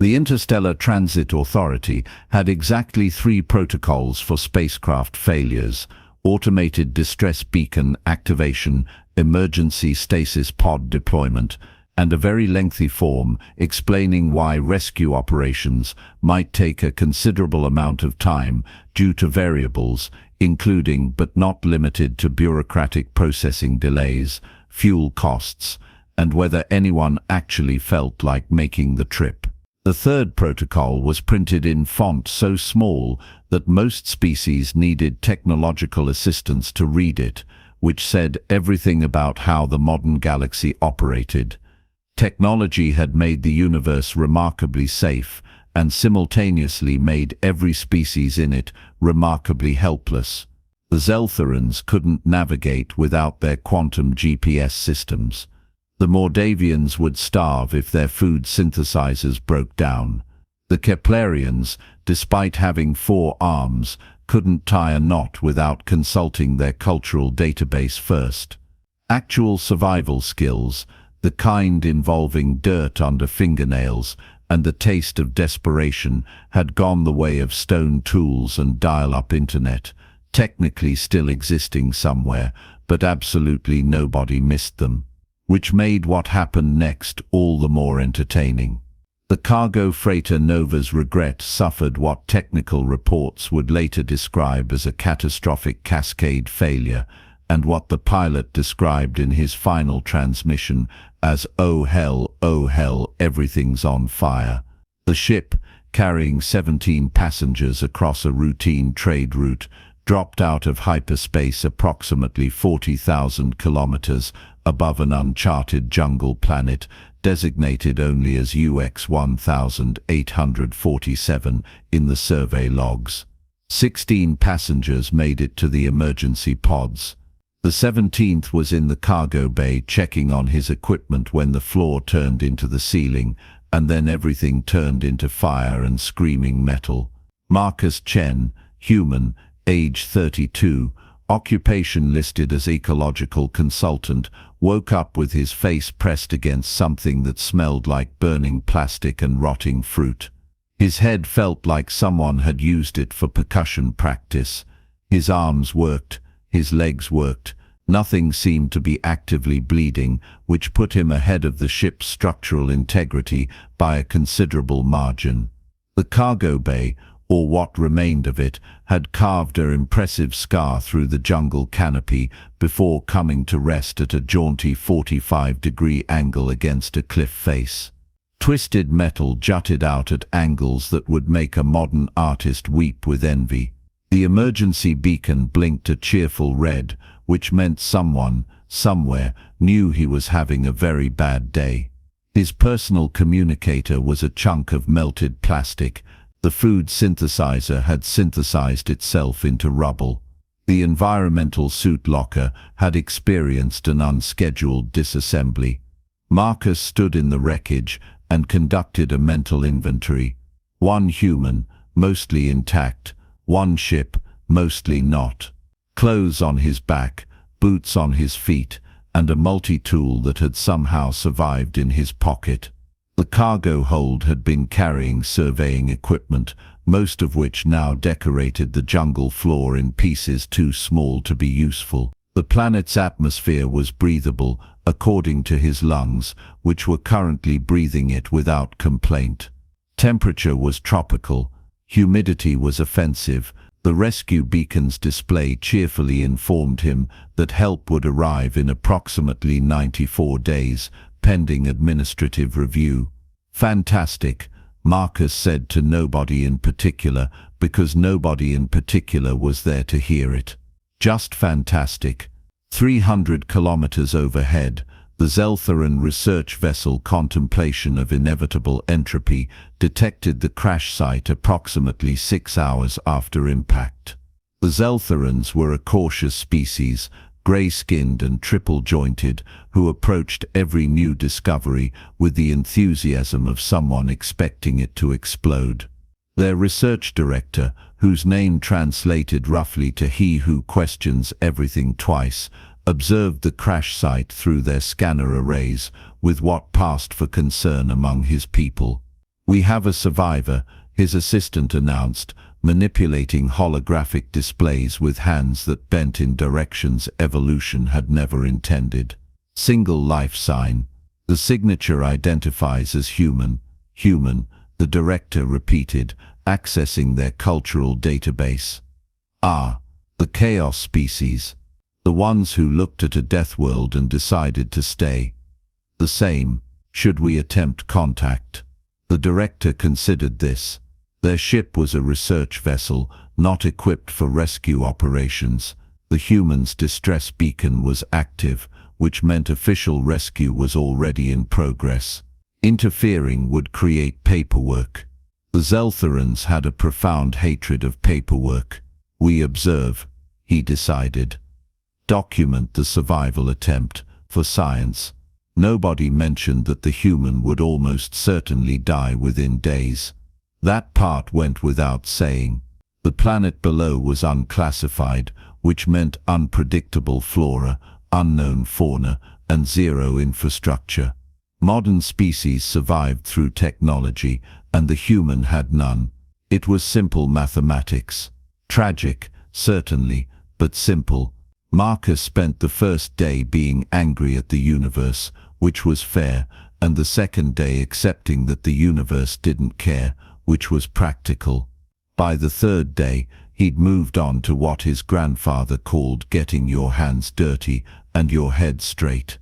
The Interstellar Transit Authority had exactly 3 protocols for spacecraft failures: automated distress beacon activation, emergency stasis pod deployment, and a very lengthy form explaining why rescue operations might take a considerable amount of time due to variables, including but not limited to bureaucratic processing delays, fuel costs, and whether anyone actually felt like making the trip. The third protocol was printed in font so small that most species needed technological assistance to read it, which said everything about how the modern galaxy operated. Technology had made the universe remarkably safe and simultaneously made every species in it remarkably helpless. The Zeltharans couldn't navigate without their quantum GPS systems. The Mordavians would starve if their food synthesizers broke down. The Keplerians, despite having 4 arms, couldn't tie a knot without consulting their cultural database first. Actual survival skills, the kind involving dirt under fingernails and the taste of desperation, had gone the way of stone tools and dial-up internet, technically still existing somewhere, but absolutely nobody missed them, which made what happened next all the more entertaining. The cargo freighter Nova's Regret suffered what technical reports would later describe as a catastrophic cascade failure, and what the pilot described in his final transmission as oh hell, everything's on fire. The ship, carrying 17 passengers across a routine trade route, dropped out of hyperspace approximately 40,000 kilometers above an uncharted jungle planet designated only as UX 1847 in the survey logs. 16 passengers made it to the emergency pods. The 17th was in the cargo bay checking on his equipment when the floor turned into the ceiling, and then everything turned into fire and screaming metal. Marcus Chen, human, age 32, occupation listed as ecological consultant, woke up with his face pressed against something that smelled like burning plastic and rotting fruit. His head felt like someone had used it for percussion practice. His arms worked, his legs worked. Nothing seemed to be actively bleeding, which put him ahead of the ship's structural integrity by a considerable margin. The cargo bay, or what remained of it, had carved an impressive scar through the jungle canopy before coming to rest at a jaunty 45-degree angle against a cliff face. Twisted metal jutted out at angles that would make a modern artist weep with envy. The emergency beacon blinked a cheerful red, which meant someone, somewhere, knew he was having a very bad day. His personal communicator was a chunk of melted plastic. The food synthesizer had synthesized itself into rubble. The environmental suit locker had experienced an unscheduled disassembly. Marcus stood in the wreckage and conducted a mental inventory. 1 human, mostly intact. 1 ship, mostly not. Clothes on his back, boots on his feet, and a multi-tool that had somehow survived in his pocket. The cargo hold had been carrying surveying equipment, most of which now decorated the jungle floor in pieces too small to be useful. The planet's atmosphere was breathable, according to his lungs, which were currently breathing it without complaint. Temperature was tropical. Humidity was offensive. The rescue beacon's display cheerfully informed him that help would arrive in approximately 94 days, pending administrative review. Fantastic, Marcus said to nobody in particular, because nobody in particular was there to hear it. Just fantastic. 300 kilometers overhead, the Zeltharan research vessel Contemplation of Inevitable Entropy detected the crash site approximately 6 hours after impact. The Zeltharans were a cautious species, grey-skinned and triple-jointed, who approached every new discovery with the enthusiasm of someone expecting it to explode. Their research director, whose name translated roughly to "he who questions everything twice," observed the crash site through their scanner arrays with what passed for concern among his people. "We have a survivor," his assistant announced, manipulating holographic displays with hands that bent in directions evolution had never intended. "Single life sign. The signature identifies as human." "Human," the director repeated, accessing their cultural database. "Ah, the chaos species. The ones who looked at a death world and decided to stay. The same. Should we attempt contact?" The director considered this. Their ship was a research vessel, not equipped for rescue operations. The humans' distress beacon was active, which meant official rescue was already in progress. Interfering would create paperwork. The Zeltharans had a profound hatred of paperwork. "We observe," he decided. "Document the survival attempt, for science." Nobody mentioned that the human would almost certainly die within days. That part went without saying. The planet below was unclassified, which meant unpredictable flora, unknown fauna, and zero infrastructure. Modern species survived through technology, and the human had none. It was simple mathematics. Tragic, certainly, but simple. Marcus spent the first day being angry at the universe, which was fair, and the second day accepting that the universe didn't care, which was practical. By the third day, he'd moved on to what his grandfather called getting your hands dirty and your head straight.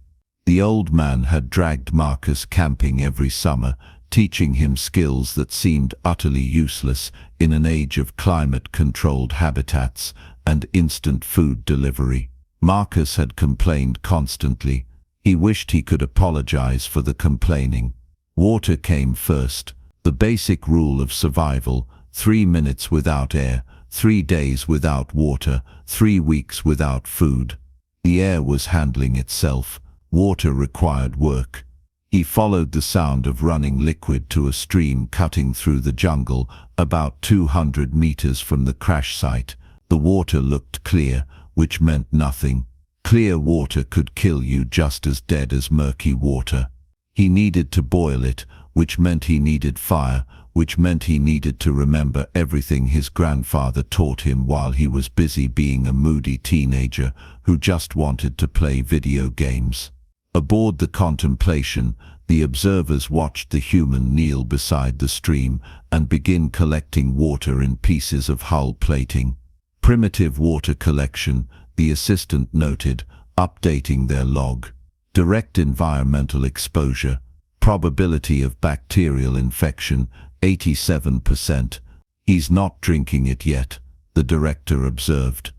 The old man had dragged Marcus camping every summer, teaching him skills that seemed utterly useless in an age of climate-controlled habitats and instant food delivery. Marcus had complained constantly. He wished he could apologize for the complaining. Water came first. The basic rule of survival: 3 minutes without air, 3 days without water, 3 weeks without food. The air was handling itself. Water required work. He followed the sound of running liquid to a stream cutting through the jungle about 200 meters from the crash site. The water looked clear, which meant nothing. Clear water could kill you just as dead as murky water. He needed to boil it, which meant he needed fire, which meant he needed to remember everything his grandfather taught him while he was busy being a moody teenager who just wanted to play video games. Aboard the Contemplation, the observers watched the human kneel beside the stream and begin collecting water in pieces of hull plating. Primitive water collection, the assistant noted, updating their log. Direct environmental exposure. Probability of bacterial infection, 87%. "He's not drinking it yet," the director observed.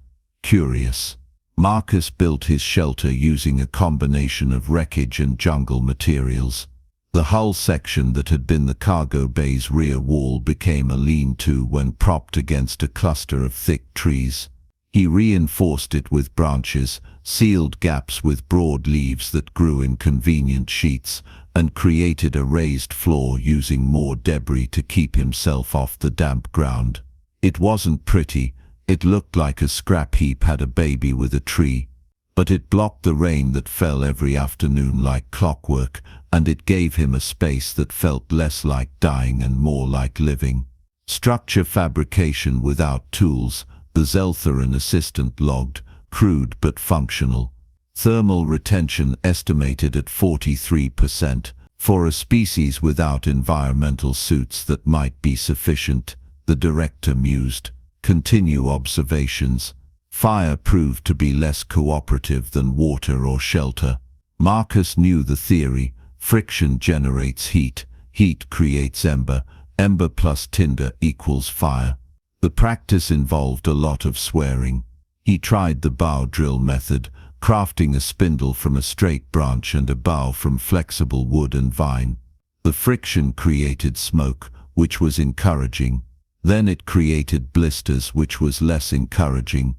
Curious. Marcus built his shelter using a combination of wreckage and jungle materials. The hull section that had been the cargo bay's rear wall became a lean-to when propped against a cluster of thick trees. He reinforced it with branches, sealed gaps with broad leaves that grew in convenient sheets, and created a raised floor using more debris to keep himself off the damp ground. It wasn't pretty. It looked like a scrap heap had a baby with a tree. But it blocked the rain that fell every afternoon like clockwork, and it gave him a space that felt less like dying and more like living. Structure fabrication without tools, the Zeltharan assistant logged, crude but functional. Thermal retention estimated at 43%. For a species without environmental suits that might be sufficient, the director mused. Continue observations. Fire proved to be less cooperative than water or shelter. Marcus knew the theory. Friction generates heat. Heat creates ember. Ember plus tinder equals fire. The practice involved a lot of swearing. He tried the bow drill method, crafting a spindle from a straight branch and a bow from flexible wood and vine. The friction created smoke, which was encouraging. Then it created blisters, which was less encouraging.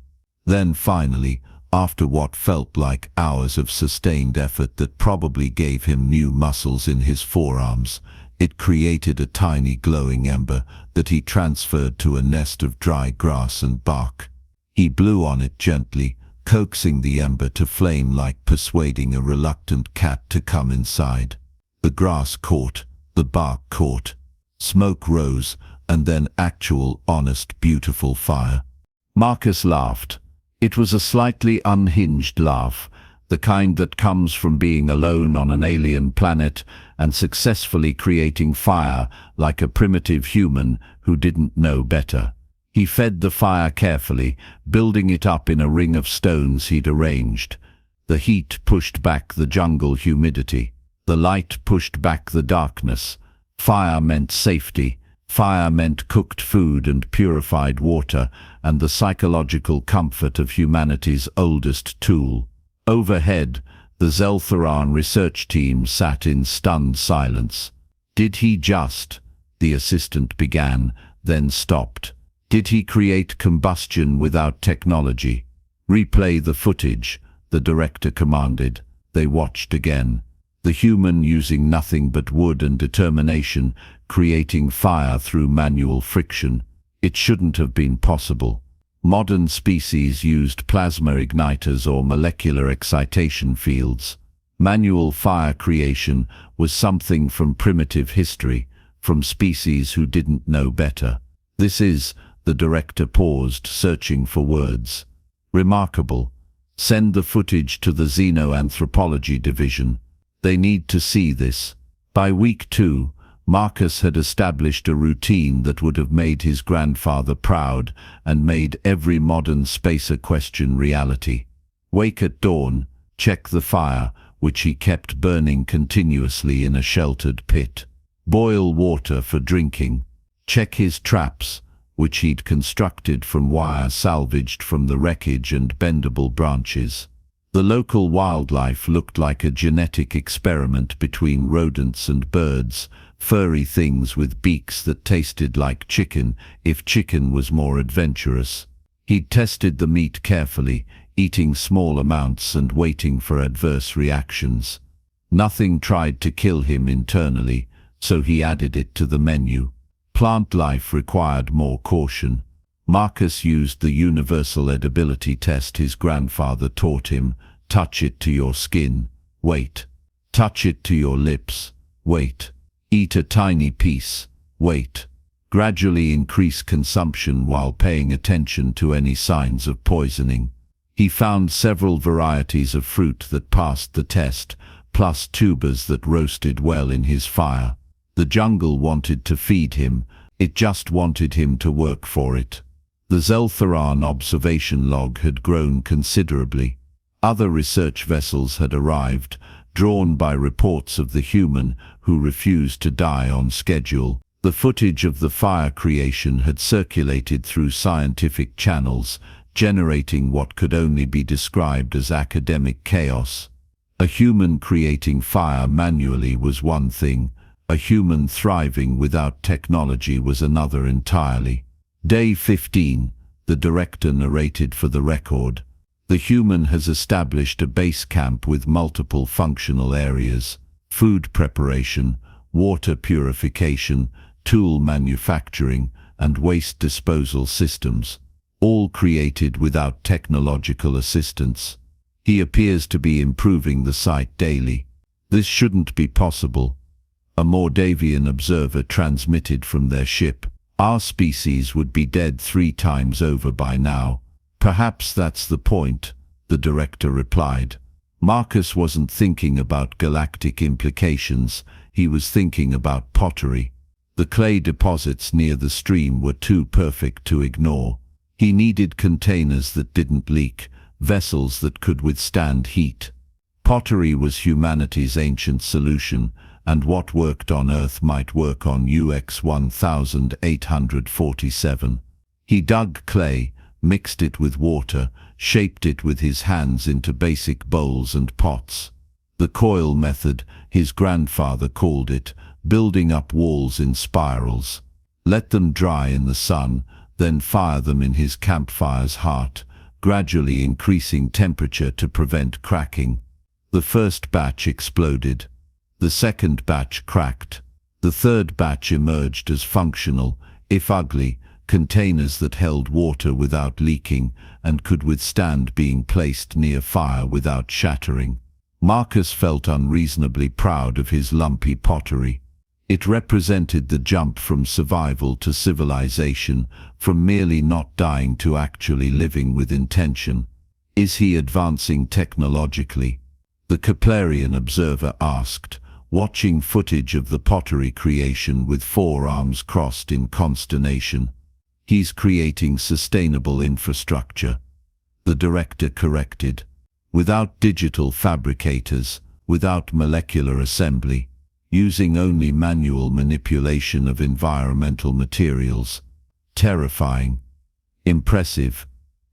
Then finally, after what felt like hours of sustained effort that probably gave him new muscles in his forearms, it created a tiny glowing ember that he transferred to a nest of dry grass and bark. He blew on it gently, coaxing the ember to flame like persuading a reluctant cat to come inside. The grass caught, the bark caught. Smoke rose, and then actual, honest, beautiful fire. Marcus laughed. It was a slightly unhinged laugh, the kind that comes from being alone on an alien planet and successfully creating fire like a primitive human who didn't know better. He fed the fire carefully, building it up in a ring of stones he'd arranged. The heat pushed back the jungle humidity. The light pushed back the darkness. Fire meant safety. Fire meant cooked food and purified water, and the psychological comfort of humanity's oldest tool. Overhead, the Zeltharan research team sat in stunned silence. Did he just, the assistant began, then stopped. Did he create combustion without technology? Replay the footage, the director commanded. They watched again. The human using nothing but wood and determination, creating fire through manual friction. It shouldn't have been possible. Modern species used plasma igniters or molecular excitation fields. Manual fire creation was something from primitive history, from species who didn't know better. This is, the director paused, searching for words. Remarkable. Send the footage to the Xenoanthropology division. They need to see this. By week 2, Marcus had established a routine that would have made his grandfather proud and made every modern spacer question reality. Wake at dawn, check the fire, which he kept burning continuously in a sheltered pit. Boil water for drinking. Check his traps, which he'd constructed from wire salvaged from the wreckage and bendable branches. The local wildlife looked like a genetic experiment between rodents and birds, furry things with beaks that tasted like chicken if chicken was more adventurous. He'd tested the meat carefully, eating small amounts and waiting for adverse reactions. Nothing tried to kill him internally, so he added it to the menu. Plant life required more caution. Marcus used the universal edibility test his grandfather taught him. Touch it to your skin, wait. Touch it to your lips, wait. Eat a tiny piece, wait. Gradually increase consumption while paying attention to any signs of poisoning. He found several varieties of fruit that passed the test, plus tubers that roasted well in his fire. The jungle wanted to feed him, it just wanted him to work for it. The Zeltharan observation log had grown considerably. Other research vessels had arrived, drawn by reports of the human who refused to die on schedule. The footage of the fire creation had circulated through scientific channels, generating what could only be described as academic chaos. A human creating fire manually was one thing, a human thriving without technology was another entirely. Day 15, the director narrated for the record. The human has established a base camp with multiple functional areas: food preparation, water purification, tool manufacturing, and waste disposal systems, all created without technological assistance. He appears to be improving the site daily. This shouldn't be possible. A Mordavian observer transmitted from their ship. Our species would be dead 3 times over by now. Perhaps that's the point, the director replied. Marcus wasn't thinking about galactic implications, he was thinking about pottery. The clay deposits near the stream were too perfect to ignore. He needed containers that didn't leak, vessels that could withstand heat. Pottery was humanity's ancient solution, and what worked on Earth might work on UX 1847. He dug clay, mixed it with water, shaped it with his hands into basic bowls and pots. The coil method, his grandfather called it, building up walls in spirals. Let them dry in the sun, then fire them in his campfire's heart, gradually increasing temperature to prevent cracking. The first batch exploded. The second batch cracked. The third batch emerged as functional, if ugly, containers that held water without leaking and could withstand being placed near fire without shattering. Marcus felt unreasonably proud of his lumpy pottery. It represented the jump from survival to civilization, from merely not dying to actually living with intention. Is he advancing technologically? The Keplerian observer asked, watching footage of the pottery creation with forearms crossed in consternation. He's creating sustainable infrastructure. The director corrected. Without digital fabricators, without molecular assembly, using only manual manipulation of environmental materials. Terrifying. Impressive.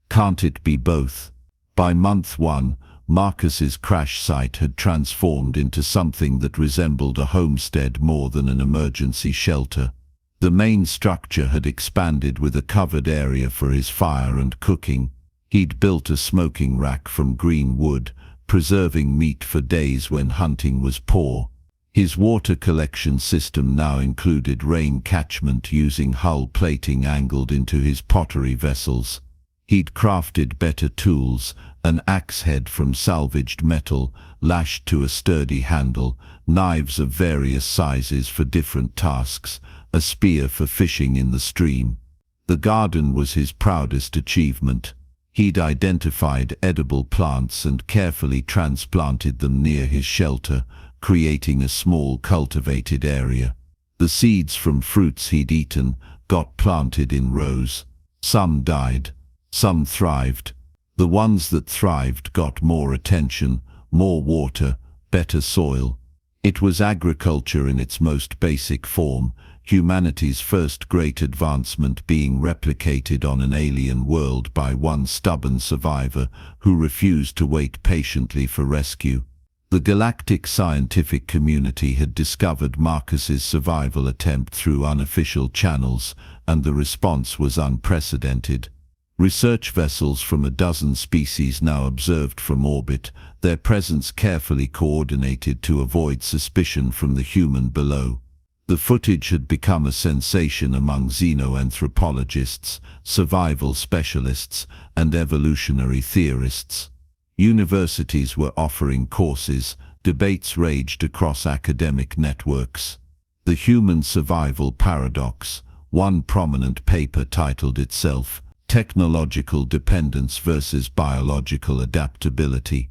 Can't it be both? By month 1, Marcus's crash site had transformed into something that resembled a homestead more than an emergency shelter. The main structure had expanded with a covered area for his fire and cooking. He'd built a smoking rack from green wood, preserving meat for days when hunting was poor. His water collection system now included rain catchment using hull plating angled into his pottery vessels. He'd crafted better tools, an axe head from salvaged metal, lashed to a sturdy handle, knives of various sizes for different tasks, a spear for fishing in the stream. The garden was his proudest achievement. He'd identified edible plants and carefully transplanted them near his shelter, creating a small cultivated area. The seeds from fruits he'd eaten got planted in rows. Some died. Some thrived. The ones that thrived got more attention, more water, better soil. It was agriculture in its most basic form, humanity's first great advancement being replicated on an alien world by one stubborn survivor who refused to wait patiently for rescue. The galactic scientific community had discovered Marcus's survival attempt through unofficial channels, and the response was unprecedented. Research vessels from a dozen species now observed from orbit, their presence carefully coordinated to avoid suspicion from the human below. The footage had become a sensation among xenoanthropologists, survival specialists, and evolutionary theorists. Universities were offering courses, debates raged across academic networks. The human survival paradox, one prominent paper titled itself, Technological Dependence versus Biological Adaptability.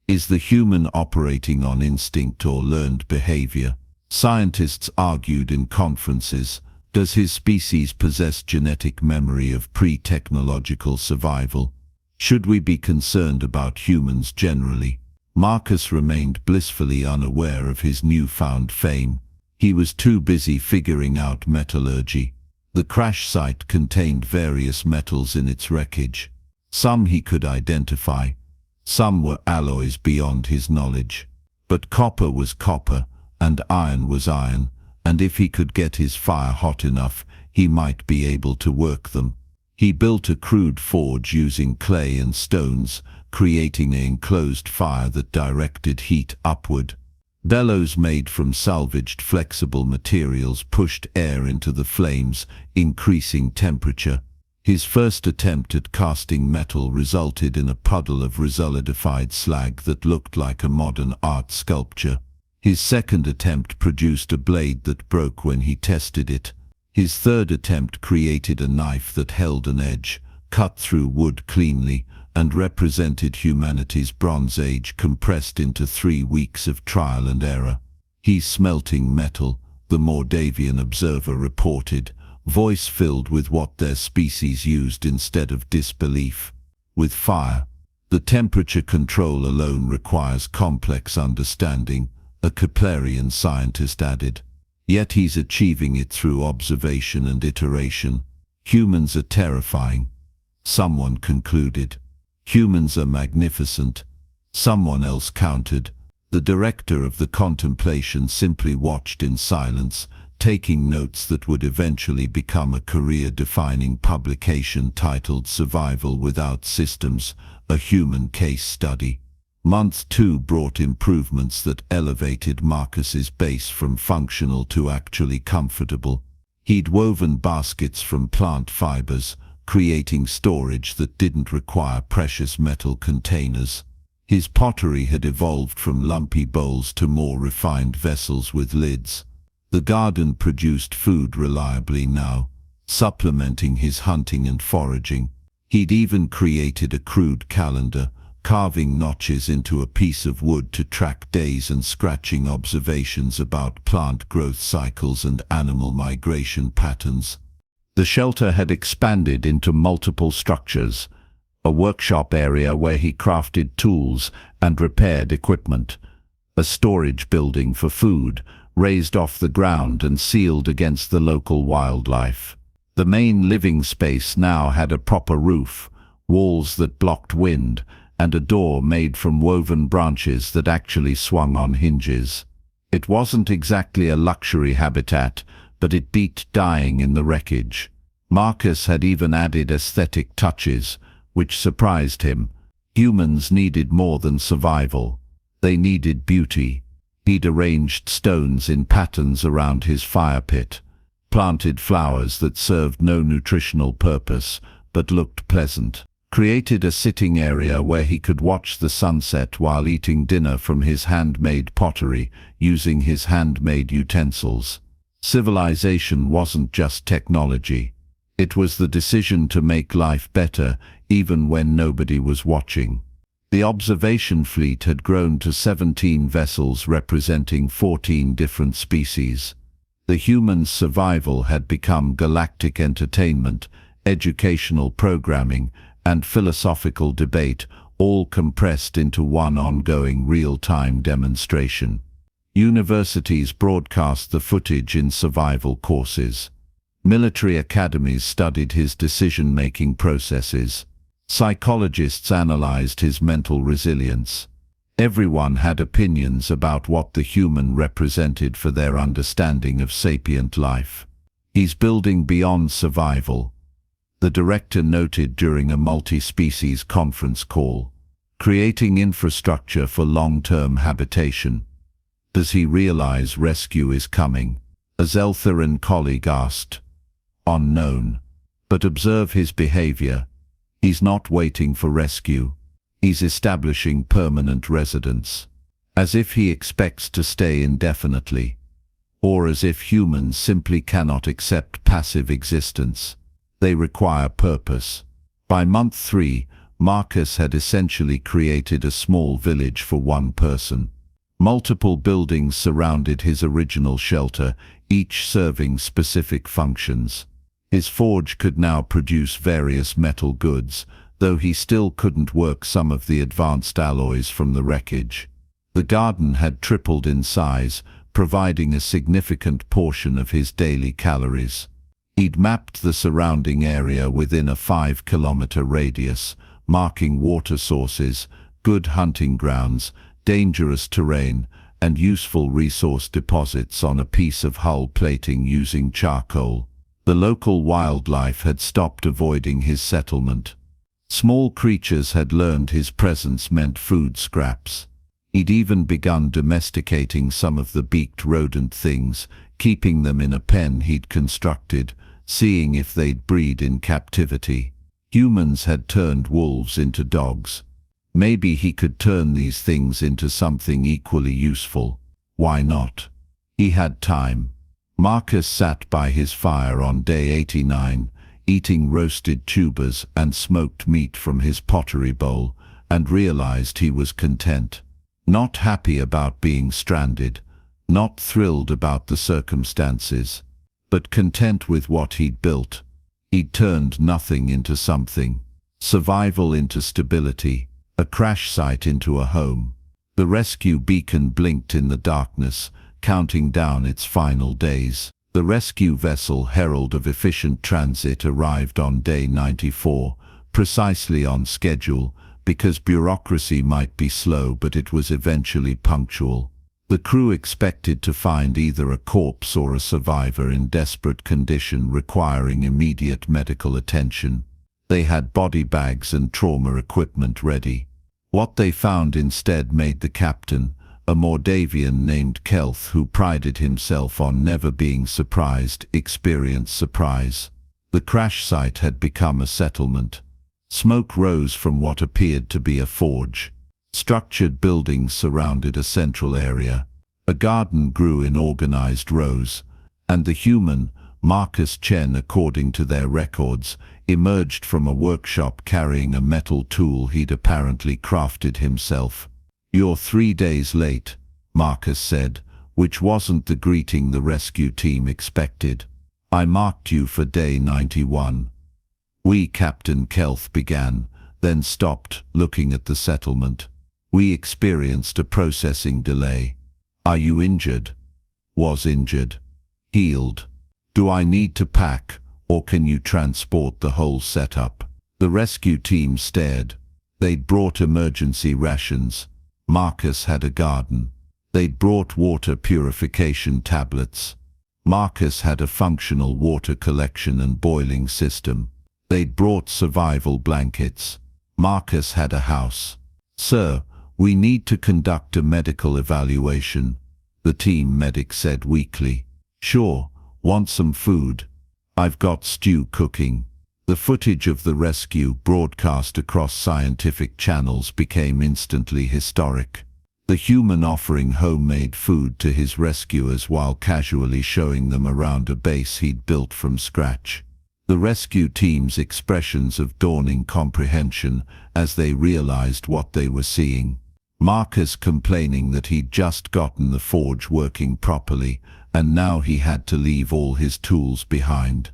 Is the human operating on instinct or learned behavior? Scientists argued in conferences, does his species possess genetic memory of pre-technological survival? Should we be concerned about humans generally? Marcus remained blissfully unaware of his newfound fame. He was too busy figuring out metallurgy. The crash site contained various metals in its wreckage. Some he could identify. Some were alloys beyond his knowledge. But copper was copper, and iron was iron, and if he could get his fire hot enough, he might be able to work them. He built a crude forge using clay and stones, creating an enclosed fire that directed heat upward. Bellows made from salvaged flexible materials pushed air into the flames, increasing temperature. His first attempt at casting metal resulted in a puddle of resolidified slag that looked like a modern art sculpture. His second attempt produced a blade that broke when he tested it. His third attempt created a knife that held an edge, cut through wood cleanly, and represented humanity's Bronze Age compressed into 3 weeks of trial and error. He's smelting metal, the Mordavian observer reported, voice filled with what their species used instead of disbelief. With fire, the temperature control alone requires complex understanding, a Keplerian scientist added. Yet he's achieving it through observation and iteration. Humans are terrifying, someone concluded. Humans are magnificent, someone else countered. The director of the contemplation simply watched in silence, taking notes that would eventually become a career-defining publication titled Survival Without Systems, a Human Case Study. Month 2 brought improvements that elevated Marcus's base from functional to actually comfortable. He'd woven baskets from plant fibers, creating storage that didn't require precious metal containers. His pottery had evolved from lumpy bowls to more refined vessels with lids. The garden produced food reliably now, supplementing his hunting and foraging. He'd even created a crude calendar, carving notches into a piece of wood to track days and scratching observations about plant growth cycles and animal migration patterns. The shelter had expanded into multiple structures, a workshop area where he crafted tools and repaired equipment, a storage building for food, raised off the ground and sealed against the local wildlife. The main living space now had a proper roof, walls that blocked wind, and a door made from woven branches that actually swung on hinges. It wasn't exactly a luxury habitat, but it beat dying in the wreckage. Marcus had even added aesthetic touches, which surprised him. Humans needed more than survival. They needed beauty. He'd arranged stones in patterns around his fire pit, planted flowers that served no nutritional purpose but looked pleasant, created a sitting area where he could watch the sunset while eating dinner from his handmade pottery, using his handmade utensils. Civilization wasn't just technology. It was the decision to make life better even when nobody was watching. The observation fleet had grown to 17 vessels representing 14 different species. The humans' survival had become galactic entertainment, educational programming, and philosophical debate, all compressed into one ongoing real-time demonstration. Universities broadcast the footage in survival courses. Military academies studied his decision-making processes. Psychologists analyzed his mental resilience. Everyone had opinions about what the human represented for their understanding of sapient life. He's building beyond survival, the director noted during a multi-species conference call, creating infrastructure for long-term habitation. Does he realize rescue is coming? A Zeltharan colleague asked. Unknown. But observe his behavior. He's not waiting for rescue. He's establishing permanent residence. As if he expects to stay indefinitely. Or as if humans simply cannot accept passive existence. They require purpose. By month 3, Marcus had essentially created a small village for one person. Multiple buildings surrounded his original shelter, each serving specific functions. His forge could now produce various metal goods, though he still couldn't work some of the advanced alloys from the wreckage. The garden had tripled in size, providing a significant portion of his daily calories. He'd mapped the surrounding area within a 5-kilometer radius, marking water sources, good hunting grounds, dangerous terrain, and useful resource deposits on a piece of hull plating using charcoal. The local wildlife had stopped avoiding his settlement. Small creatures had learned his presence meant food scraps. He'd even begun domesticating some of the beaked rodent things, keeping them in a pen he'd constructed, seeing if they'd breed in captivity. Humans had turned wolves into dogs. Maybe he could turn these things into something equally useful. Why not? He had time. Marcus sat by his fire on day 89, eating roasted tubers and smoked meat from his pottery bowl, and realized he was content. Not happy about being stranded, not thrilled about the circumstances, but content with what he'd built. He'd turned nothing into something, survival into stability, a crash site into a home. The rescue beacon blinked in the darkness, counting down its final days. The rescue vessel, herald of efficient transit, arrived on day 94, precisely on schedule, because bureaucracy might be slow, but it was eventually punctual. The crew expected to find either a corpse or a survivor in desperate condition requiring immediate medical attention. They had body bags and trauma equipment ready. What they found instead made the captain, a Mordavian named Kelth who prided himself on never being surprised, experience surprise. The crash site had become a settlement. Smoke rose from what appeared to be a forge. Structured buildings surrounded a central area. A garden grew in organized rows, and the human, Marcus Chen, according to their records, emerged from a workshop carrying a metal tool he'd apparently crafted himself. "You're 3 days late," Marcus said, which wasn't the greeting the rescue team expected. "I marked you for day 91. "We," Captain Kelth began, then stopped, looking at the settlement. "We experienced a processing delay." "Are you injured?" "Was injured. Healed. Do I need to pack, or can you transport the whole setup?" The rescue team stared. They'd brought emergency rations. Marcus had a garden. They'd brought water purification tablets. Marcus had a functional water collection and boiling system. They'd brought survival blankets. Marcus had a house. "Sir, we need to conduct a medical evaluation," the team medic said weakly. "Sure, want some food? I've got stew cooking." The footage of the rescue, broadcast across scientific channels, became instantly historic. The human offering homemade food to his rescuers while casually showing them around a base he'd built from scratch. The rescue team's expressions of dawning comprehension as they realized what they were seeing. Marcus complaining that he'd just gotten the forge working properly, and now he had to leave all his tools behind.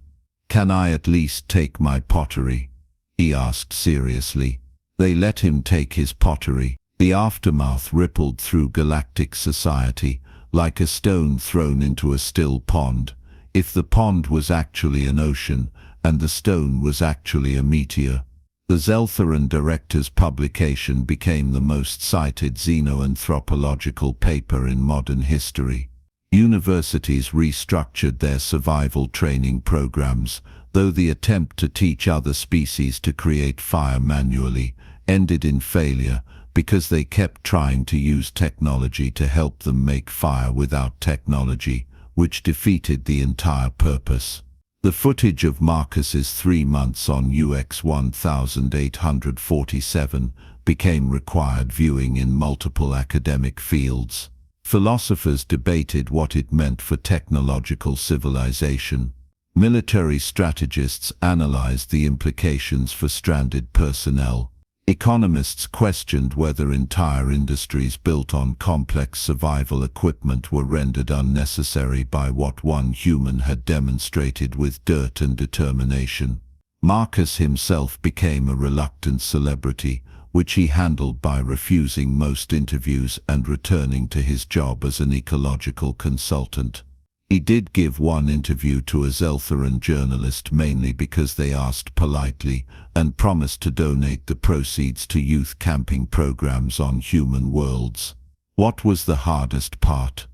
"Can I at least take my pottery?" he asked seriously. They let him take his pottery. The aftermath rippled through galactic society, like a stone thrown into a still pond. If the pond was actually an ocean, and the stone was actually a meteor. The Zeltheran director's publication became the most cited xenoanthropological paper in modern history. Universities restructured their survival training programs, though the attempt to teach other species to create fire manually ended in failure because they kept trying to use technology to help them make fire without technology, which defeated the entire purpose. The footage of Marcus's 3 months on UX 1847 became required viewing in multiple academic fields. Philosophers debated what it meant for technological civilization. Military strategists analyzed the implications for stranded personnel. Economists questioned whether entire industries built on complex survival equipment were rendered unnecessary by what one human had demonstrated with dirt and determination. Marcus himself became a reluctant celebrity, which he handled by refusing most interviews and returning to his job as an ecological consultant. He did give one interview to a Zeltheran journalist mainly because they asked politely, and promised to donate the proceeds to youth camping programs on human worlds. "What was the hardest part?"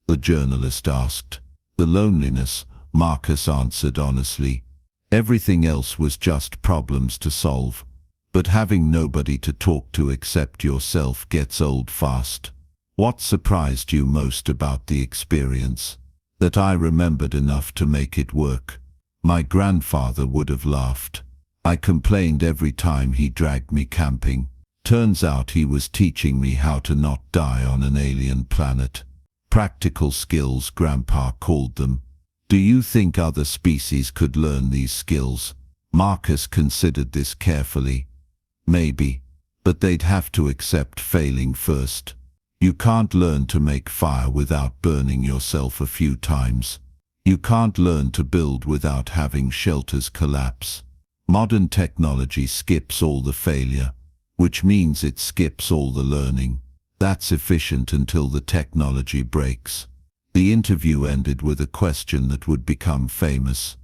the journalist asked. "The loneliness," Marcus answered honestly. "Everything else was just problems to solve. But having nobody to talk to except yourself gets old fast." "What surprised you most about the experience?" "That I remembered enough to make it work. My grandfather would have laughed. I complained every time he dragged me camping. Turns out he was teaching me how to not die on an alien planet." Practical skills, Grandpa called them. "Do you think other species could learn these skills?" Marcus considered this carefully. "Maybe, but they'd have to accept failing first. You can't learn to make fire without burning yourself a few times. You can't learn to build without having shelters collapse. Modern technology skips all the failure, which means it skips all the learning. That's efficient until the technology breaks." The interview ended with a question that would become famous.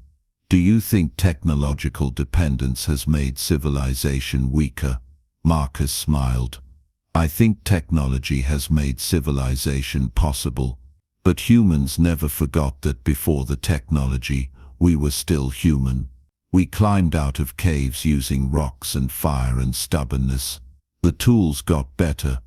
"Do you think technological dependence has made civilization weaker?" Marcus smiled. "I think technology has made civilization possible, but humans never forgot that before the technology, we were still human. We climbed out of caves using rocks and fire and stubbornness. The tools got better,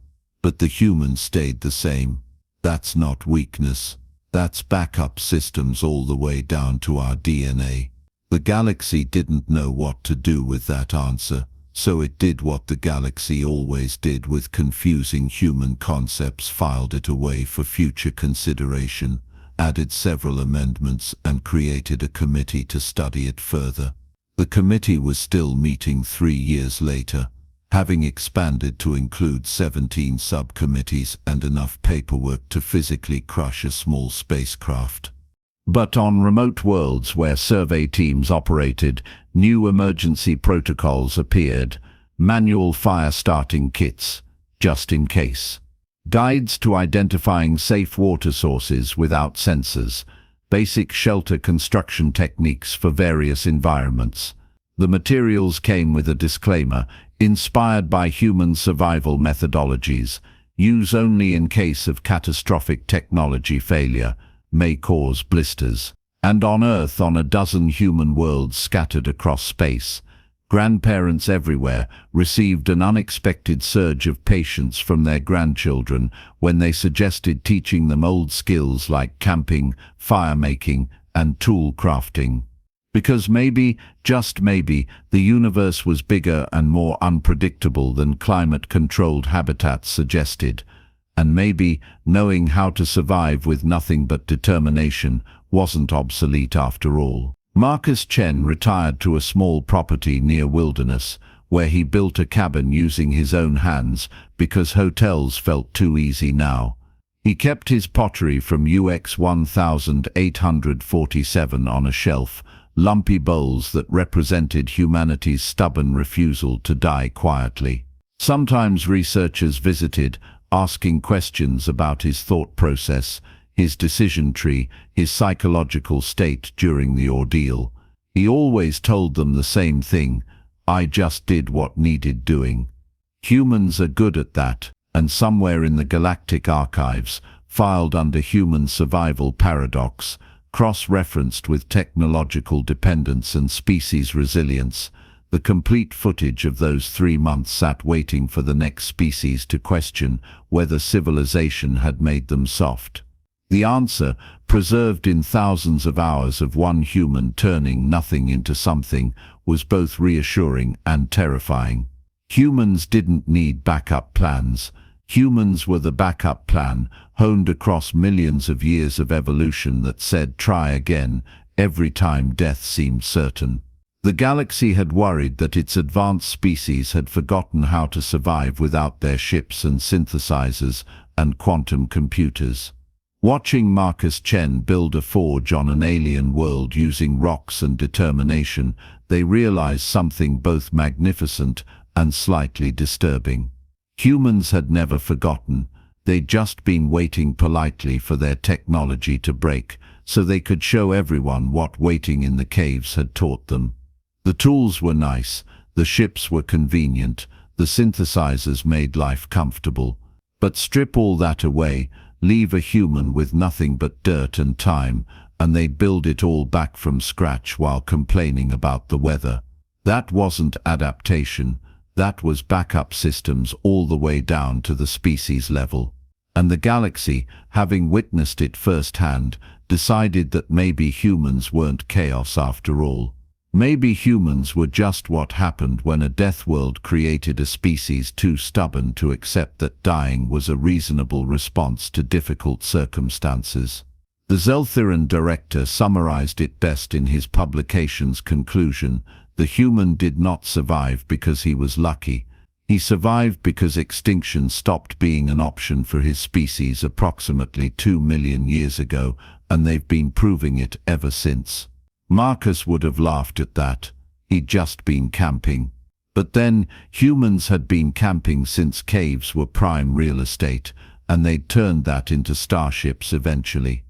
but the humans stayed the same. That's not weakness. That's backup systems all the way down to our DNA." The galaxy didn't know what to do with that answer, So it did what the galaxy always did with confusing human concepts, filed it away for future consideration, added several amendments, and created a committee to study it further. The committee was still meeting 3 years later, having expanded to include 17 subcommittees and enough paperwork to physically crush a small spacecraft. But on remote worlds where survey teams operated, new emergency protocols appeared: manual fire starting kits, just in case; guides to identifying safe water sources without sensors; basic shelter construction techniques for various environments. The materials came with a disclaimer: inspired by human survival methodologies, use only in case of catastrophic technology failure, may cause blisters. And on Earth, on a dozen human worlds scattered across space, grandparents everywhere received an unexpected surge of patience from their grandchildren when they suggested teaching them old skills like camping, fire making, and tool crafting. Because maybe, just maybe, the universe was bigger and more unpredictable than climate-controlled habitats suggested. And maybe, knowing how to survive with nothing but determination wasn't obsolete after all. Marcus Chen retired to a small property near Wilderness, where he built a cabin using his own hands because hotels felt too easy now. He kept his pottery from UX 1847 on a shelf, lumpy bowls that represented humanity's stubborn refusal to die quietly. Sometimes researchers visited, asking questions about his thought process, his decision tree, his psychological state during the ordeal. He always told them the same thing: I just did what needed doing. Humans are good at that, and somewhere in the galactic archives, filed under human survival paradox, cross-referenced with technological dependence and species resilience, the complete footage of those 3 months sat waiting for the next species to question whether civilization had made them soft. The answer, preserved in thousands of hours of one human turning nothing into something, was both reassuring and terrifying. Humans didn't need backup plans. Humans were the backup plan, honed across millions of years of evolution that said try again every time death seemed certain. The galaxy had worried that its advanced species had forgotten how to survive without their ships and synthesizers and quantum computers. Watching Marcus Chen build a forge on an alien world using rocks and determination, they realized something both magnificent and slightly disturbing. Humans had never forgotten. They'd just been waiting politely for their technology to break, so they could show everyone what waiting in the caves had taught them. The tools were nice, the ships were convenient, the synthesizers made life comfortable. But strip all that away, leave a human with nothing but dirt and time, and they'd build it all back from scratch while complaining about the weather. That wasn't adaptation, that was backup systems all the way down to the species level. And the galaxy, having witnessed it firsthand, decided that maybe humans weren't chaos after all. Maybe humans were just what happened when a death world created a species too stubborn to accept that dying was a reasonable response to difficult circumstances. The Zelthiran director summarized it best in his publication's conclusion: the human did not survive because he was lucky. He survived because extinction stopped being an option for his species approximately 2 million years ago, and they've been proving it ever since. Marcus would have laughed at that. He'd just been camping. But then, humans had been camping since caves were prime real estate, and they'd turned that into starships eventually.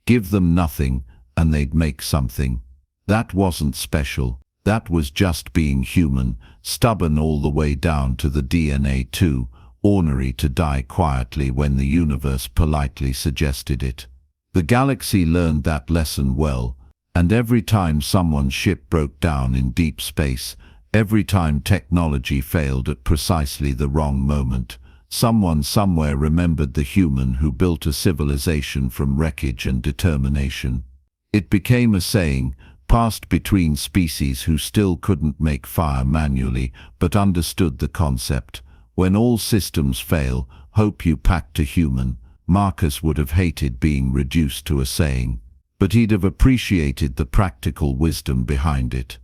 Give them nothing, and they'd make something. That wasn't special. That was just being human, stubborn all the way down to the DNA too, ornery to die quietly when the universe politely suggested it. The galaxy learned that lesson well, and every time someone's ship broke down in deep space, every time technology failed at precisely the wrong moment, someone somewhere remembered the human who built a civilization from wreckage and determination. It became a saying: passed between species who still couldn't make fire manually but understood the concept. When all systems fail, hope you packed a human. Marcus would have hated being reduced to a saying, but he'd have appreciated the practical wisdom behind it.